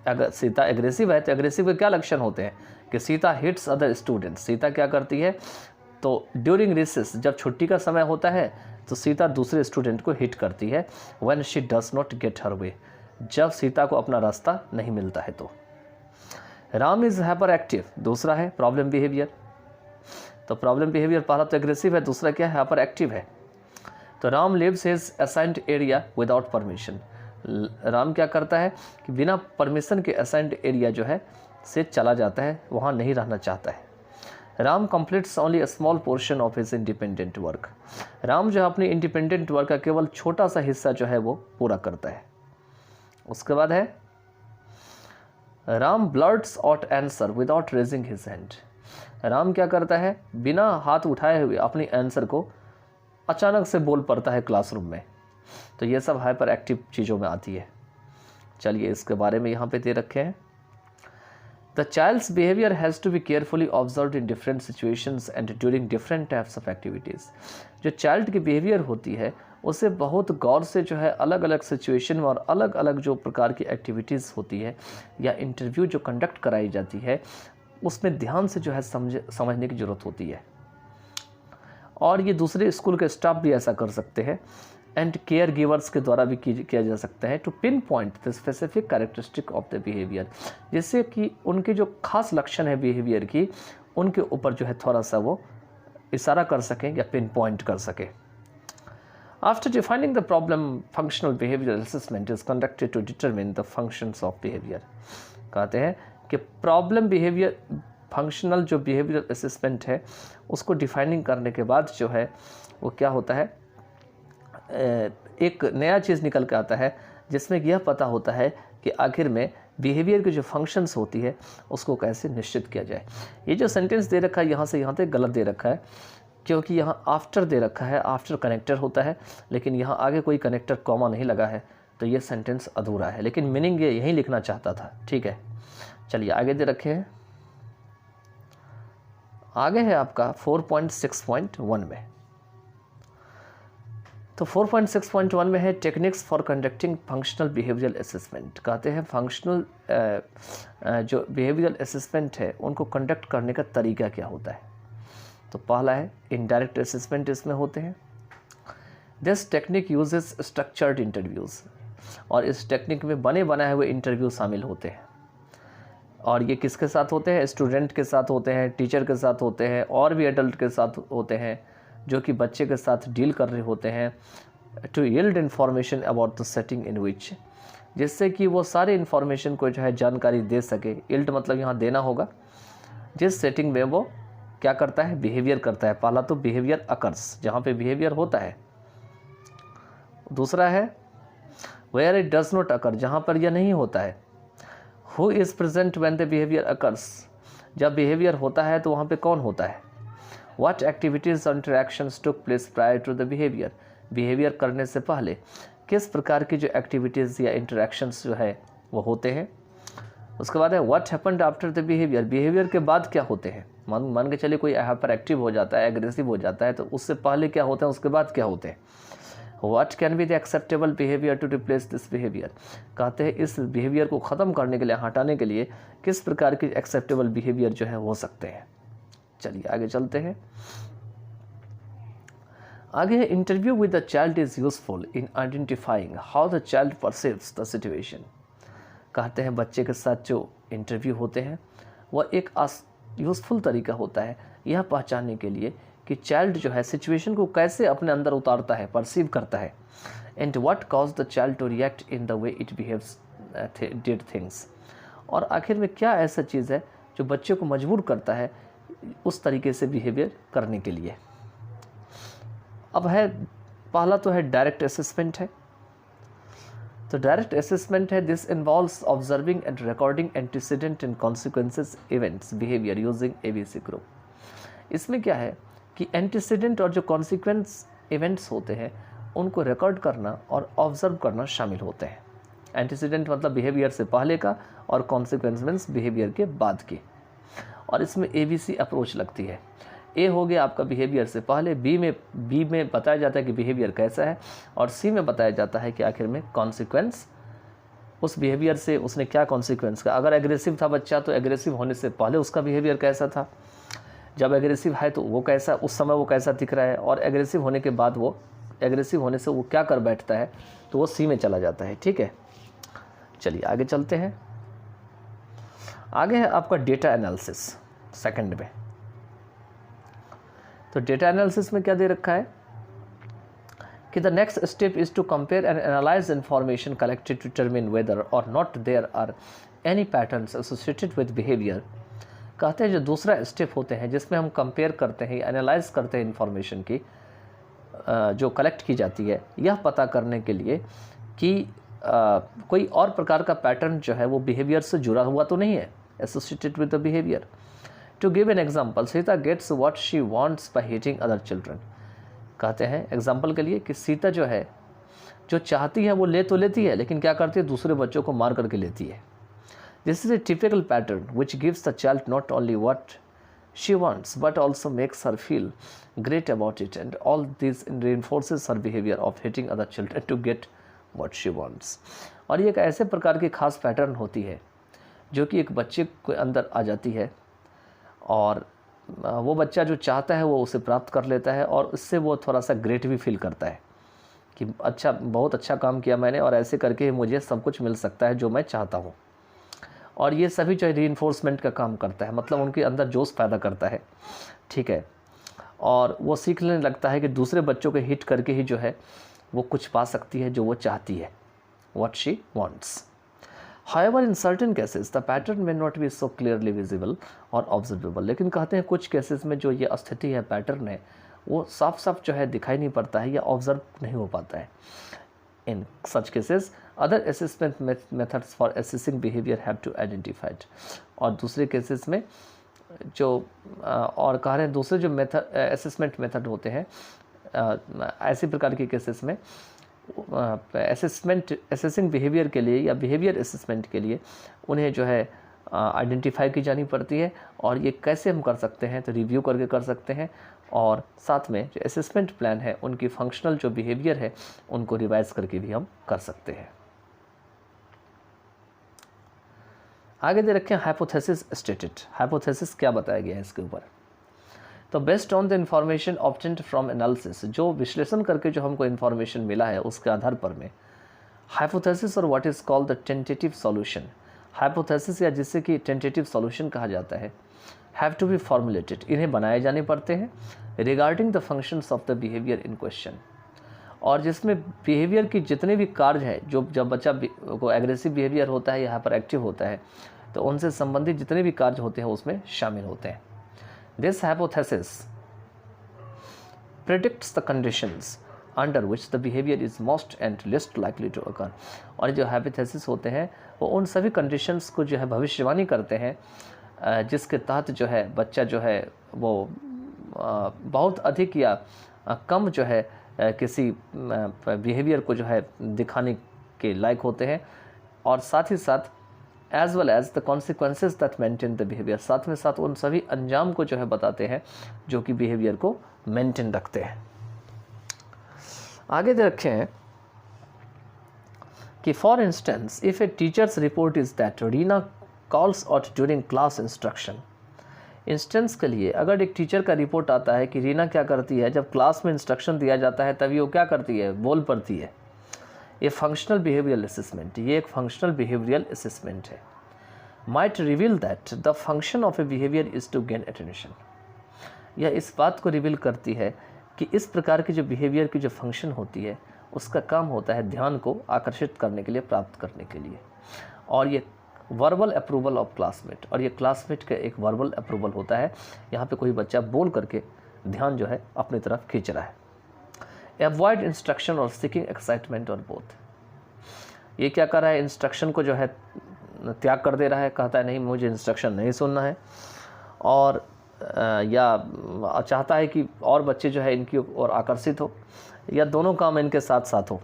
अगर सीता एग्रेसिव है तो एग्रेसिव के क्या लक्षण होते हैं कि Sita hits other students. Sita क्या करती है? तो ड्यूरिंग रिसेस, जब छुट्टी का समय होता है तो सीता दूसरे स्टूडेंट को हिट करती है। When she does not get her way, जब सीता को अपना रास्ता नहीं मिलता है। तो राम इज़ हाइपर एक्टिव, दूसरा है प्रॉब्लम बिहेवियर। तो प्रॉब्लम बिहेवियर पहला तो एग्रेसिव है, दूसरा क्या है? हाइपर एक्टिव है। तो Ram leaves his assigned area without permission. Ram क्या करता है कि बिना परमिशन के असाइंड एरिया जो है से चला जाता है, वहाँ नहीं रहना चाहता है। Ram completes only a small portion of his independent work. Ram जो है अपनी इंडिपेंडेंट वर्क का केवल छोटा सा हिस्सा जो है वो पूरा करता है। उसके बाद है Ram blurts out answer without raising his hand. Ram क्या करता है? बिना हाथ उठाए हुए अपनी आंसर को अचानक से बोल पड़ता है क्लासरूम में। तो ये सब हाइपर एक्टिव चीज़ों में आती है। चलिए इसके बारे में यहाँ पे दे रखे हैं। The child's behaviour has to be carefully observed in different situations and during different types of activities. जो चाइल्ड की बिहेवियर होती है उसे बहुत गौर से जो है अलग अलग सिचुएशन में और अलग अलग जो प्रकार की एक्टिविटीज़ होती है या इंटरव्यू जो कंडक्ट कराई जाती है उसमें ध्यान से जो है समझने की ज़रूरत होती है। और ये दूसरे स्कूल के स्टाफ भी ऐसा कर सकते हैं एंड केयर गिवर्स के द्वारा भी किया जा सकता है to pinpoint the specific characteristic of the behaviour, जिससे कि उनके जो खास लक्षण है बिहेवियर की उनके ऊपर जो है थोड़ा सा वो इशारा कर सकें या पिन पॉइंट कर सकें। After defining the problem functional behaviour assessment is conducted to determine the functions of behaviour. कहते हैं कि प्रॉब्लम बिहेवियर फंक्शनल जो बिहेवियर असेसमेंट है उसको डिफाइनिंग करने के बाद जो है वो क्या होता है, एक नया चीज़ निकल के आता है जिसमें यह पता होता है कि आखिर में बिहेवियर की जो फंक्शंस होती है उसको कैसे निश्चित किया जाए। ये जो सेंटेंस दे रखा है यहाँ से यहाँ तक गलत दे रखा है, क्योंकि यहाँ आफ्टर दे रखा है, आफ्टर कनेक्टर होता है, लेकिन यहाँ आगे कोई कनेक्टर कॉमा नहीं लगा है, तो ये सेंटेंस अधूरा है, लेकिन मीनिंग ये यही लिखना चाहता था। ठीक है, चलिए आगे दे रखे हैं। आगे है आपका 4.6.1 में। तो 4.6.1 में है techniques for conducting functional behavioural assessment. कहते हैं फंक्शनल जो बिहेवियरल असेसमेंट है उनको कंडक्ट करने का तरीका क्या होता है। तो पहला है इनडायरेक्ट असेसमेंट, इसमें होते हैं this technique uses structured interviews, और इस टेक्निक में बने बनाए हुए इंटरव्यू शामिल होते हैं। और ये किसके साथ होते हैं, स्टूडेंट के साथ होते हैं, टीचर के साथ होते हैं, और भी एडल्ट के साथ होते हैं जो कि बच्चे के साथ डील कर रहे होते हैं। To yield information about the setting in which, जिससे कि वो सारे इन्फॉर्मेशन को जो है जानकारी दे सके। यील्ड मतलब यहाँ देना होगा, जिस सेटिंग में वो क्या करता है, बिहेवियर करता है। पहला तो बिहेवियर अकर्स, जहाँ पे बिहेवियर होता है। दूसरा है where it does not occur, जहाँ पर यह नहीं होता है। Who is present when the behaviour occurs, जब बिहेवियर होता है तो वहाँ पे कौन होता है। व्हाट एक्टिविटीज़ और interactions took place prior to the behaviour, behaviour करने से पहले किस प्रकार की जो एक्टिविटीज़ या इंटरेक्शंस जो है वो होते हैं। उसके बाद है what happened after the behaviour, behaviour के बाद क्या होते हैं। मान के चलिए कोई हाइपर एक्टिव हो जाता है, एग्रेसिव हो जाता है, तो उससे पहले क्या होता है, उसके बाद क्या होते हैं। What can be the acceptable behaviour to replace this behaviour, कहते हैं इस बिहेवियर को ख़त्म करने के लिए, हटाने के लिए किस प्रकार की एक्सेप्टेबल बिहेवियर जो है हो सकते हैं। चलिए आगे चलते हैं। आगे है interview with the child is useful in identifying how the child perceives the situation. कहते हैं बच्चे के साथ जो इंटरव्यू होते हैं वह एक यूज़फुल तरीका होता है यह पहचानने के लिए कि चाइल्ड जो है सिचुएशन को कैसे अपने अंदर उतारता है, परसीव करता है। And what cause the child to react in the way it behaves did things, और आखिर में क्या ऐसा चीज़ है जो बच्चे को मजबूर करता है उस तरीके से बिहेवियर करने के लिए। अब है पहला तो है डायरेक्ट असेसमेंट है। तो डायरेक्ट असेसमेंट है this involves observing and recording antecedent and consequences events behaviour using ABC group. इसमें क्या है कि एंटीसीडेंट और जो कॉन्सिक्वेंस इवेंट्स होते हैं उनको रिकॉर्ड करना और ऑब्जर्व करना शामिल होते हैं। एंटीसीडेंट मतलब बिहेवियर से पहले का, और कॉन्सिक्वेंस मीन्स बिहेवियर के बाद की। और इसमें एबीसी अप्रोच लगती है। ए हो गया आपका बिहेवियर से पहले, बी में बताया जाता है कि बिहेवियर कैसा है, और सी में बताया जाता है कि आखिर में कॉन्सिक्वेंस उस बिहेवियर से उसने क्या कॉन्सिक्वेंस का। अगर एग्रेसिव था बच्चा तो एग्रेसिव होने से पहले उसका बिहेवियर कैसा था, जब एग्रेसिव है तो वो कैसा, उस समय वो कैसा दिख रहा है, और एग्रेसिव होने के बाद वो एग्रेसिव होने से वो क्या कर बैठता है, तो वो सी में चला जाता है। ठीक है, चलिए आगे चलते हैं। आगे है आपका डेटा एनालिसिस सेकंड में। तो डेटा एनालिसिस में क्या दे रखा है कि the next step is to compare and analyse information collected to determine whether or not there are any patterns associated with behaviour. कहते हैं जो दूसरा स्टेप होते हैं जिसमें हम कंपेयर करते हैं, एनालाइज करते हैं इंफॉर्मेशन की जो कलेक्ट की जाती है, यह पता करने के लिए कि कोई और प्रकार का पैटर्न जो है वो बिहेवियर से जुड़ा हुआ तो नहीं है, associated with the behaviour. To give an example, Sita gets what she wants by hitting other children. कहते हैं एग्जाम्पल के लिए कि सीता जो है जो चाहती है वो ले तो लेती है, लेकिन क्या करती है, दूसरे बच्चों को मार करके लेती है। This is a typical pattern which gives the child not only what she wants, but also makes her feel great about it, and all this reinforces her behavior of hitting other children to get what she wants. और ये एक ऐसे प्रकार की खास pattern होती है जो कि एक बच्चे के अंदर आ जाती है, और वो बच्चा जो चाहता है वो उसे प्राप्त कर लेता है, और उससे वो थोड़ा सा ग्रेट भी फील करता है कि अच्छा, बहुत अच्छा काम किया मैंने, और ऐसे करके मुझे सब कुछ मिल सकता है जो मैं चाहता हूँ। और ये सभी जो रीइंफोर्समेंट का काम करता है, मतलब उनके अंदर जोश पैदा करता है, ठीक है। और वो सीख लेने लगता है कि दूसरे बच्चों को हिट करके ही जो है वो कुछ पा सकती है जो वो चाहती है, what she wants. However, in certain cases, the pattern may not be so clearly visible or observable. लेकिन कहते हैं कुछ केसेस में जो ये स्थिति है, पैटर्न है, वो साफ साफ जो है दिखाई नहीं पड़ता है या ऑब्जर्व नहीं हो पाता है। In such cases, other assessment methods for assessing behavior have to identified. और दूसरे केसेस में जो और कह रहे हैं दूसरे जो मेथड असेसमेंट मेथड होते हैं, ऐसी प्रकार के केसेस में असेसिंग बिहेवियर के लिए या बिहेवियर असेसमेंट के लिए उन्हें जो है आइडेंटिफाई की जानी पड़ती है। और ये कैसे हम कर सकते हैं, तो रिव्यू करके कर सकते हैं, और साथ में जो असेसमेंट प्लान है उनकी फंक्शनल जो बिहेवियर है उनको रिवाइज करके भी हम कर सकते हैं। आगे दे रखें हाइपोथेसिस स्टेटेड। हाइपोथेसिस क्या बताया गया है इसके ऊपर, तो based on the information obtained from analysis, जो विश्लेषण करके जो हमको इन्फॉर्मेशन मिला है उसके आधार पर में हाइपोथेसिस और what is called the tentative solution, hypothesis या जिससे कि टेंटेटिव सॉल्यूशन कहा जाता है, हैव टू बी फॉर्मुलेटेड, इन्हें बनाए जाने पड़ते हैं regarding the functions of the behaviour in question, और जिसमें बिहेवियर की जितने भी कार्य हैं, जो जब बच्चा को एग्रेसिव बिहेवियर होता है या हाइपर एक्टिव होता है तो उनसे संबंधित जितने भी कार्य होते हैं उसमें शामिल होते हैं। This hypothesis predicts the conditions under which the behavior is most and least likely to occur. और जो हाइपोथेसिस होते हैं वो उन सभी कंडीशंस को जो है भविष्यवाणी करते हैं जिसके तहत जो है बच्चा जो है वो बहुत अधिक या कम जो है किसी बिहेवियर को जो है दिखाने के लायक होते हैं, और साथ ही साथ as well as the consequences that maintain the behaviour, साथ में साथ उन सभी अंजाम को जो है बताते हैं जो कि बिहेवियर को मेंटेन रखते हैं। आगे दे रखे हैं कि for instance if A teachers report is that Reena calls out during class instruction, instance के लिए अगर एक टीचर का रिपोर्ट आता है कि रीना क्या करती है जब क्लास में इंस्ट्रक्शन दिया जाता है तभी वो क्या करती है, बोल पड़ती है। ये फंक्शनल बिहेवियरल असेसमेंट, ये एक फंक्शनल बिहेवियरल असेसमेंट है। Might reveal that the function of a behaviour is to gain attention, यह इस बात को रिवील करती है कि इस प्रकार की जो बिहेवियर की जो फंक्शन होती है उसका काम होता है ध्यान को आकर्षित करने के लिए, प्राप्त करने के लिए। और ये वर्बल अप्रूवल ऑफ क्लासमेट, और ये क्लासमेट का एक वर्बल अप्रूवल होता है। यहाँ पे कोई बच्चा बोल करके ध्यान जो है अपनी तरफ खींच रहा है। एवॉइड इंस्ट्रक्शन और सीकिंग एक्साइटमेंट और बोथ, ये क्या कर रहा है, इंस्ट्रक्शन को जो है त्याग कर दे रहा है, कहता है नहीं मुझे इंस्ट्रक्शन नहीं सुनना है, और या चाहता है कि और बच्चे जो है इनकी ओर आकर्षित हो, या दोनों काम इनके साथ साथ हो,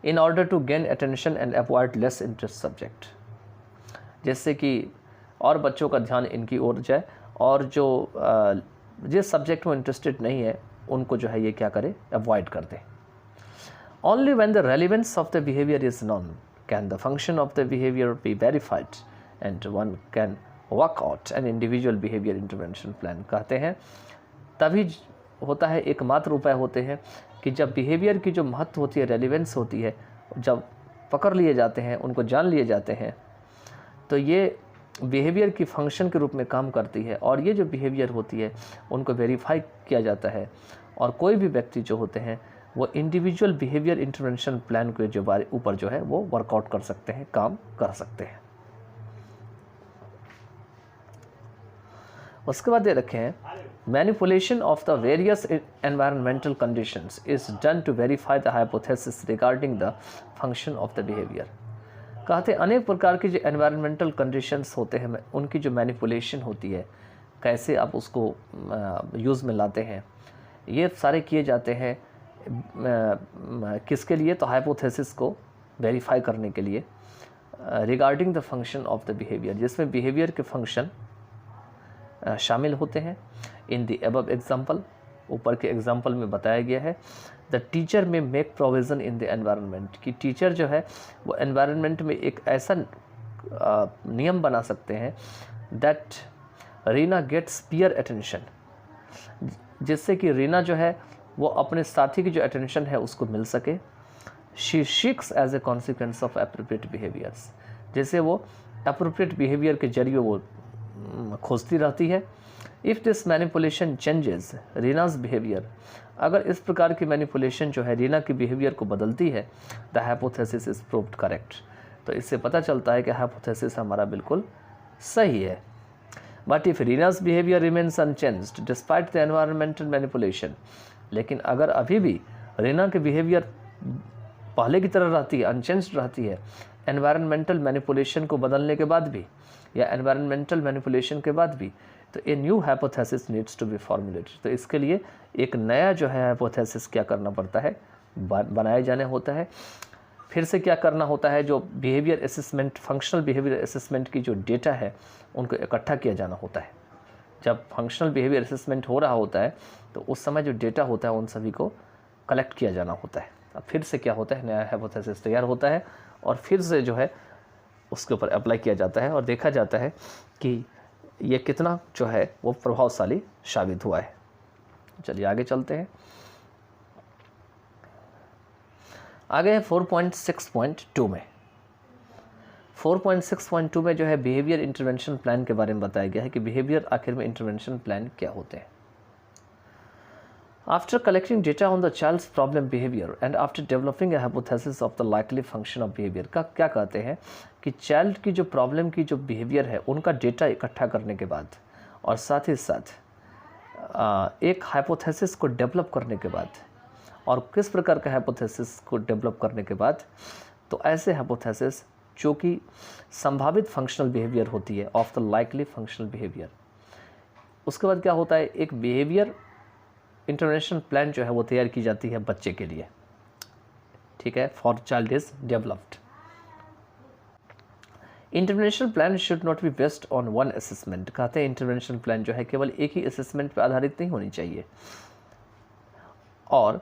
in order to gain attention and avoid less interest subject, जिससे कि और बच्चों का ध्यान इनकी ओर जाए, और जो जिस सब्जेक्ट में इंटरेस्टेड नहीं है उनको जो है ये क्या करे, अवॉइड कर दे। Only when the relevance of the behaviour is known can the function of the behaviour be verified and one can work out an individual behaviour intervention plan. कहते हैं तभी होता है, एकमात्र उपाय होते हैं कि जब बिहेवियर की जो महत्व होती है, रेलिवेंस होती है, जब पकड़ लिए जाते हैं, उनको जान लिए जाते हैं, तो ये बिहेवियर की फंक्शन के रूप में काम करती है, और ये जो बिहेवियर होती है उनको वेरीफाई किया जाता है, और कोई भी व्यक्ति जो होते हैं वो इंडिविजुअल बिहेवियर इंटरवेंशन प्लान के जो ऊपर जो है वो वर्कआउट कर सकते हैं, काम कर सकते हैं। उसके बाद दे रखे हैं manipulation of the various environmental conditions is done to verify the hypothesis regarding the function of the behaviour. कहते हैं अनेक प्रकार की जो एनवायरमेंटल कंडीशंस होते हैं उनकी जो मैनिपुलेशन होती है, कैसे आप उसको यूज़ में लाते हैं, ये सारे किए जाते हैं किसके लिए, तो हाइपोथेसिस को वेरीफाई करने के लिए regarding the function of the behaviour, जिसमें बिहेवियर के फंक्शन शामिल होते हैं। इन द अबव एग्जाम्पल, ऊपर के एग्जाम्पल में बताया गया है, द टीचर में make provision in the environment, कि टीचर जो है वो एनवायरनमेंट में एक ऐसा नियम बना सकते हैं that Reena gets peer attention, जिससे कि रीना जो है वो अपने साथी की जो अटेंशन है उसको मिल सके। She seeks as a consequence of appropriate behaviours, जैसे वो अप्रोप्रिएट बिहेवियर के जरिए वो खोजती रहती है। If this manipulation changes Reena's behaviour, अगर इस प्रकार की मैनिपुलेशन जो है रीना की बिहेवियर को बदलती है, the hypothesis is proved correct, तो इससे पता चलता है कि हाइपोथेसिस हमारा बिल्कुल सही है। But if Reena's behaviour remains unchanged despite the environmental manipulation, लेकिन अगर अभी भी रीना के बिहेवियर पहले की तरह रहती है, अनचेंज्ड रहती है, एनवायरमेंटल मैनिपुलेशन को बदलने के बाद भी या एनवायरमेंटल मैनिपुलेशन के बाद भी, तो a new hypothesis needs to be formulated, तो इसके लिए एक नया जो है हाइपोथेसिस क्या करना पड़ता है, बनाए जाने होता है। फिर से क्या करना होता है, जो behaviour assessment, functional behaviour assessment की जो डेटा है उनको इकट्ठा किया जाना होता है। जब फंक्शनल बिहेवियर असेसमेंट हो रहा होता है तो उस समय जो डेटा होता है उन सभी को कलेक्ट किया जाना होता है। अब फिर से क्या होता है, नया हाइपोथेसिस तैयार होता है और फिर से जो है उसके ऊपर अप्लाई किया जाता है और देखा जाता है कि ये कितना जो है वो प्रभावशाली साबित हुआ है। चलिए आगे चलते हैं। आगे है 4.6.2 में। 4.6.2 में जो है बिहेवियर इंटरवेंशन प्लान के बारे में बताया गया है कि बिहेवियर आखिर में इंटरवेंशन प्लान क्या होते हैं। After collecting data on the child's problem behavior and after developing a hypothesis of the likely function of behavior, का क्या कहते हैं कि चाइल्ड की जो प्रॉब्लम की जो बिहेवियर है उनका डेटा इकट्ठा करने के बाद और साथ ही साथ एक हाइपोथेसिस को डेवलप करने के बाद, और किस प्रकार का हाइपोथेसिस को डेवलप करने के बाद, तो ऐसे हाइपोथेसिस जो कि संभावित फंक्शनल बिहेवियर होती है, of the likely functional behaviour. उसके बाद क्या होता है, एक बिहेवियर इंटरवेंशन प्लान जो है वो तैयार की जाती है बच्चे के लिए, ठीक है, for child is developed. Intervention plan should not be based on one assessment, कहते हैं इंटरवेंशन प्लान जो है केवल एक ही असेसमेंट पर आधारित नहीं होनी चाहिए, और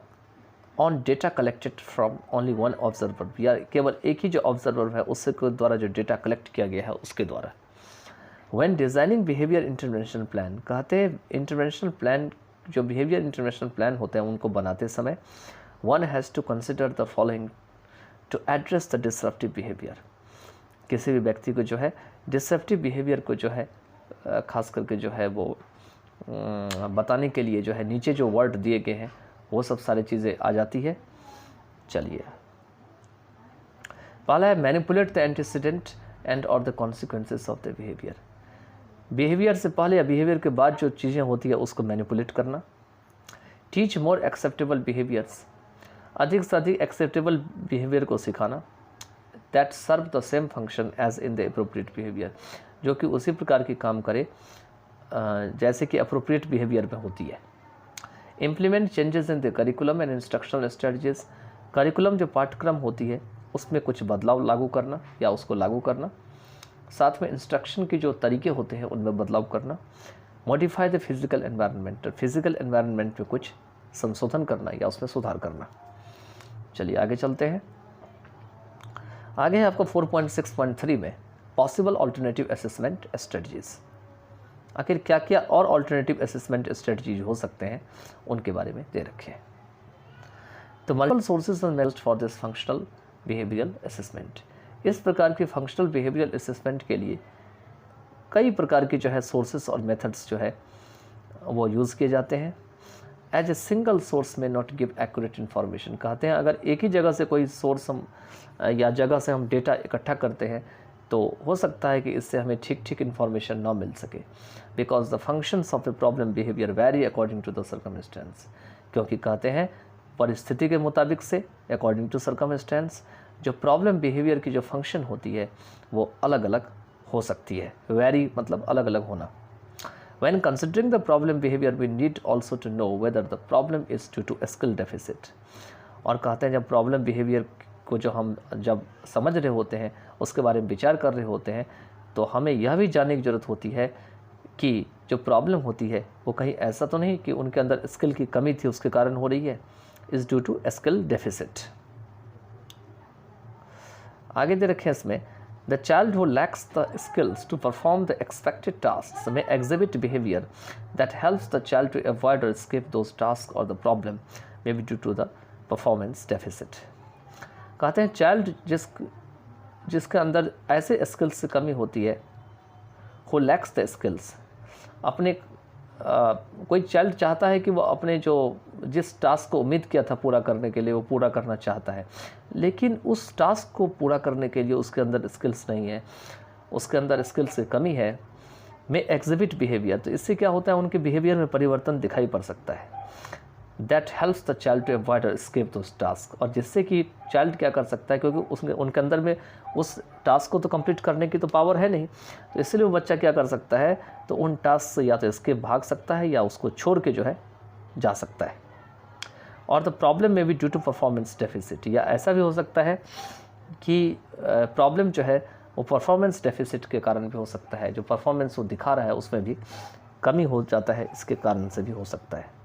on data collected from only one observer, या केवल एक ही जो ऑब्जर्वर है उसके द्वारा जो डेटा कलेक्ट किया गया है उसके द्वारा। When designing behaviour intervention plan, कहते हैं इंटरवेंशन प्लान, जो बिहेवियर इंटरवेंशन प्लान होते हैं उनको बनाते समय one has to consider the following to address the disruptive behaviour. किसी भी व्यक्ति को जो है डिसरप्टिव बिहेवियर को जो है खास करके जो है वो बताने के लिए जो है नीचे जो वर्ड दिए गए हैं वो सब सारी चीज़ें आ जाती है। चलिए, पहला है मैनिपुलेट द एंटीसीडेंट एंड और the consequences of the behaviour. Behaviour से पहले या बिहेवियर के बाद जो चीज़ें होती है उसको मैनिपुलेट करना। टीच मोर एक्सेप्टेबल बिहेवियर्स, अधिक से अधिक एक्सेप्टेबल बिहेवियर को सिखाना। That serve the same function as in the appropriate behaviour, जो कि उसी प्रकार की काम करे जैसे कि अप्रोप्रिएट बिहेवियर में होती है। Implement changes in the curriculum and instructional strategies, curriculum जो पाठ्यक्रम होती है उसमें कुछ बदलाव लागू करना या उसको लागू करना। साथ में इंस्ट्रक्शन के जो तरीके होते हैं उनमें बदलाव करना। Modify the physical environment, physical environment में कुछ संशोधन करना या उसमें सुधार करना। चलिए आगे चलते हैं। आगे है आपको 4.6.3 में पॉसिबल अल्टरनेटिव असेसमेंट स्ट्रेटजीज। आखिर क्या क्या और अल्टरनेटिव असेसमेंट स्ट्रेटजीज हो सकते हैं उनके बारे में दे रखे हैं। तो multiple sources are used for this functional behavioural assessment. इस प्रकार की फंक्शनल बिहेवियरल असेसमेंट के लिए कई प्रकार की जो है सोर्सेस और मेथड्स जो है वो यूज़ किए जाते हैं। एज ए सिंगल सोर्स में नॉट गिव एक्यूरेट इन्फॉर्मेशन, कहते हैं अगर एक ही जगह से कोई सोर्स हम या जगह से हम डेटा इकट्ठा करते हैं तो हो सकता है कि इससे हमें ठीक इन्फॉर्मेशन ना मिल सके। Because the functions of the problem behaviour vary according to the circumstance, क्योंकि कहते हैं परिस्थिति के मुताबिक से अकॉर्डिंग टू सर्कमस्टेंस जो प्रॉब्लम बिहेवियर की जो फंक्शन होती है वो अलग अलग हो सकती है। वेरी मतलब अलग अलग होना। When considering the problem behavior, we need also to know whether the problem is due to a skill deficit. और कहते हैं जब प्रॉब्लम बिहेवियर को जो हम जब समझ रहे होते हैं उसके बारे में विचार कर रहे होते हैं तो हमें यह भी जानने की ज़रूरत होती है कि जो प्रॉब्लम होती है वो कहीं ऐसा तो नहीं कि उनके अंदर स्किल की कमी थी उसके कारण हो रही है, is due to skill deficit. आगे दे रखे हैं इसमें, the child who lacks the skills to perform the expected task may exhibit behaviour that helps the child to avoid और skip those task or the problem may be due to the performance deficit. कहते हैं child जिसके अंदर ऐसे skills की कमी होती है, हु लैक्स द स्किल्स, अपने कोई चाइल्ड चाहता है कि वो अपने जिस टास्क को उम्मीद किया था पूरा करने के लिए वो पूरा करना चाहता है, लेकिन उस टास्क को पूरा करने के लिए उसके अंदर स्किल्स नहीं है, उसके अंदर स्किल्स की कमी है, में एग्जिबिट बिहेवियर, तो इससे क्या होता है उनके बिहेवियर में परिवर्तन दिखाई पड़ सकता है। That helps the child to avoid और स्किप दोस टास्क, और जिससे कि चाइल्ड क्या कर सकता है, क्योंकि उनके अंदर में उस टास्क को तो कंप्लीट करने की तो पावर है नहीं, तो इसलिए वो बच्चा क्या कर सकता है, तो उन टास्क से या तो स्किप भाग सकता है या उसको छोड़ के जो है जा सकता है। और द प्रॉब्लम में भी ड्यू टू परफॉर्मेंस डेफिसिट, या ऐसा भी हो सकता है कि प्रॉब्लम जो है वो परफॉर्मेंस डेफिसिट के कारण भी हो सकता है, जो परफॉर्मेंस वो दिखा रहा है उसमें भी कमी हो जाता है, इसके कारण से भी हो सकता है।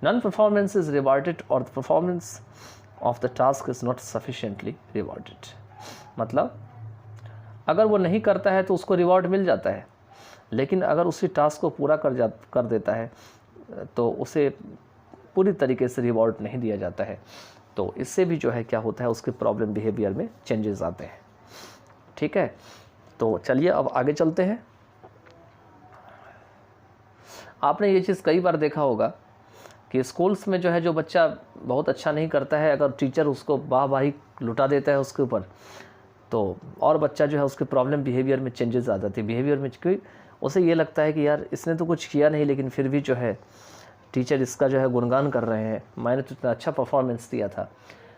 नॉन परफॉर्मेंस इज रिवार्डेड और the performance of the task is not sufficiently rewarded, मतलब अगर वो नहीं करता है तो उसको रिवॉर्ड मिल जाता है, लेकिन अगर उसी टास्क को पूरा कर देता है तो उसे पूरी तरीके से रिवॉर्ड नहीं दिया जाता है, तो इससे भी जो है क्या होता है, उसके प्रॉब्लम बिहेवियर में चेंजेस आते हैं। ठीक है, तो चलिए अब आगे चलते हैं। आपने ये चीज़ कई बार देखा होगा कि स्कूल्स में जो है जो बच्चा बहुत अच्छा नहीं करता है, अगर टीचर उसको वाहवाही लुटा देता है उसके ऊपर, तो और बच्चा जो है उसके प्रॉब्लम बिहेवियर में चेंजेस आ जाती है। बिहेवियर में क्योंकि उसे ये लगता है कि यार इसने तो कुछ किया नहीं, लेकिन फिर भी जो है टीचर इसका जो है गुणगान कर रहे हैं, मैंने तो इतना अच्छा परफॉर्मेंस दिया था।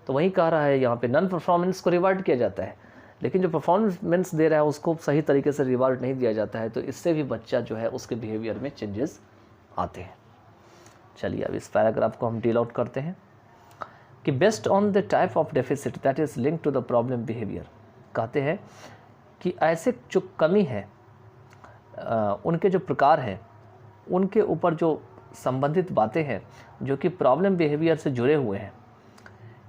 तो वही कह रहा है यहाँ पे, नॉन परफॉर्मेंस को रिवार्ड किया जाता है, लेकिन जो परफॉर्मेंस दे रहा है उसको सही तरीके से रिवार्ड नहीं दिया जाता है, तो इससे भी बच्चा जो है उसके बिहेवियर में चेंजेस आते हैं। चलिए अब इस पैराग्राफ को हम डील आउट करते हैं कि based on the type of deficit that is link to the problem behaviour, कहते हैं कि ऐसे जो कमी है उनके जो प्रकार हैं उनके ऊपर जो संबंधित बातें हैं जो कि प्रॉब्लम बिहेवियर से जुड़े हुए हैं,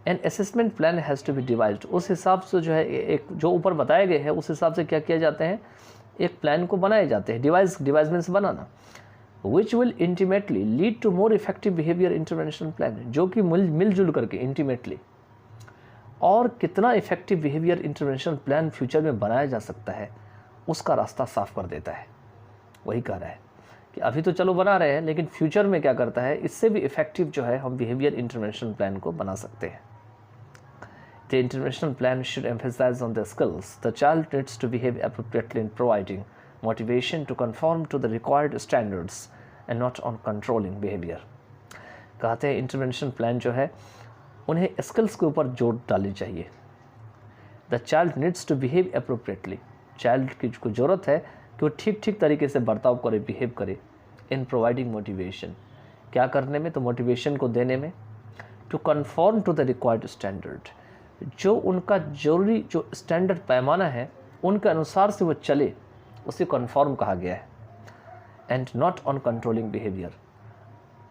an assessment plan has to be devised, उस हिसाब से जो है एक जो ऊपर बताए गए हैं उस हिसाब से क्या किया जाते हैं, एक प्लान को बनाए जाते हैं। Device means banana, which will intimately lead to more effective behavior intervention plan, जो कि मिलजुल करके इंटीमेटली और कितना effective behaviour intervention plan future में बनाया जा सकता है उसका रास्ता साफ कर देता है। वही कह रहा है कि अभी तो चलो बना रहे हैं, लेकिन फ्यूचर में क्या करता है, इससे भी इफेक्टिव जो है हम बिहेवियर इंटरवेंशन प्लान को बना सकते हैं। The intervention plan should emphasize on the skills. The child needs to behave appropriately in providing motivation to conform to the required standards and not on controlling behavior. कहते हैं intervention plan जो है उन्हें skills के ऊपर जोर डालनी चाहिए। The child needs to behave appropriately, child की को ज़रूरत है कि वो ठीक तरीके से बर्ताव करे, बिहेव करे। इन प्रोवाइडिंग मोटिवेशन, क्या करने में, तो मोटिवेशन को देने में। To conform to the required standard, जो उनका जरूरी जो स्टैंडर्ड पैमाना है उनके अनुसार से वो चले, उसे कन्फॉर्म कहा गया है। And not on controlling behaviour,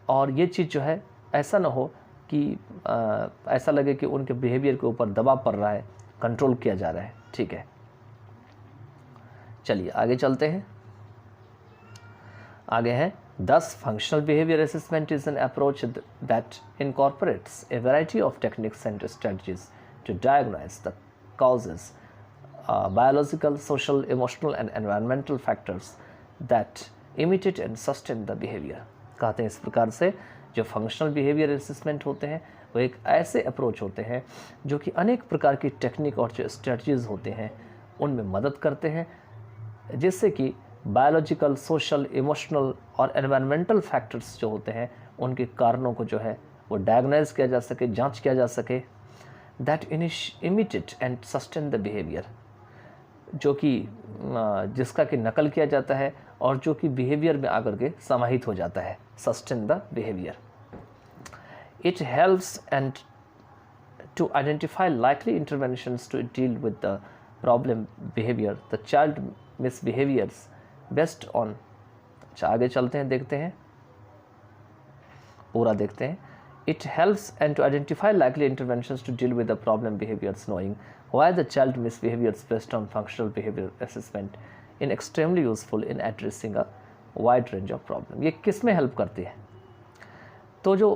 और ये चीज़ जो है ऐसा ना हो कि ऐसा लगे कि उनके बिहेवियर के ऊपर दबाव पड़ रहा है, कंट्रोल किया जा रहा है। ठीक है, चलिए आगे चलते हैं। आगे है 10 functional behaviour assessment is an approach that incorporates A variety of techniques and strategies to diagnose the causes, biological, social, emotional and environmental factors that imitate and sustain the behavior। कहते हैं इस प्रकार से जो फंक्शनल बिहेवियर असेसमेंट होते हैं वो एक ऐसे अप्रोच होते हैं जो कि अनेक प्रकार की टेक्निक और जो स्ट्रेटजीज होते हैं उनमें मदद करते हैं, जिससे कि बायोलॉजिकल, सोशल, इमोशनल और एनवायरमेंटल फैक्टर्स जो होते हैं उनके कारणों को जो है वो डायग्नाइज किया जा सके, जांच किया जा सके। That imitate and sustain the behaviour, जो कि जिसका कि नकल किया जाता है और जो कि बिहेवियर में आकर के समाहित हो जाता है। Sustain the behaviour, it helps and to identify likely interventions to deal with the problem behaviour the child misbehaviours based on अच्छा, आगे चलते हैं, देखते हैं, पूरा देखते हैं. It helps and to identify likely interventions to deal with the problem behaviors, knowing why the child misbehaviors based on functional behavior assessment in extremely useful in addressing a wide range of problem. ये किस में help करती है? तो जो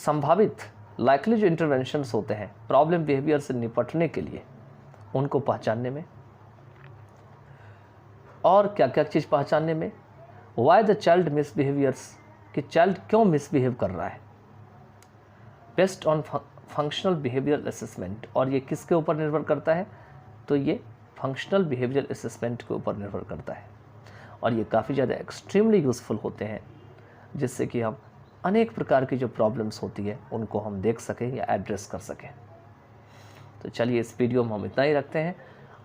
संभावित likely जो interventions होते हैं प्रॉब्लम बिहेवियर से निपटने के लिए, उनको पहचानने में, और क्या क्या चीज़ पहचानने में, वाई द चाइल्ड मिसबिहेवियर्स, कि चाइल्ड क्यों मिसबिहेव कर रहा है, based on functional behaviour assessment, और ये किसके ऊपर निर्भर करता है, तो ये फंक्शनल बिहेवियर असेसमेंट के ऊपर निर्भर करता है. और ये काफ़ी ज़्यादा एक्सट्रीमली यूज़फुल होते हैं, जिससे कि हम अनेक प्रकार की जो प्रॉब्लम्स होती है उनको हम देख सकें या एड्रेस कर सकें. तो चलिए, इस वीडियो में हम इतना ही रखते हैं.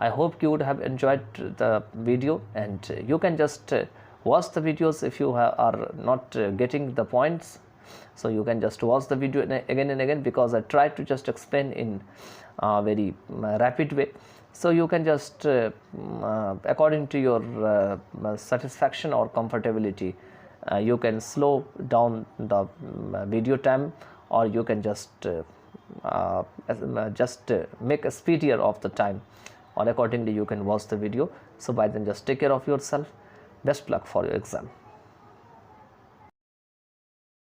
I hope you would have enjoyed the video and you can just watch the videos if you are not getting the points. So you can just watch the video again and again, because I try to just explain in a very rapid way. So you can just according to your satisfaction or comfortability, you can slow down the video time, or you can just make a speedier of the time, or accordingly you can watch the video. So by then, just take care of yourself. Best luck for your exam.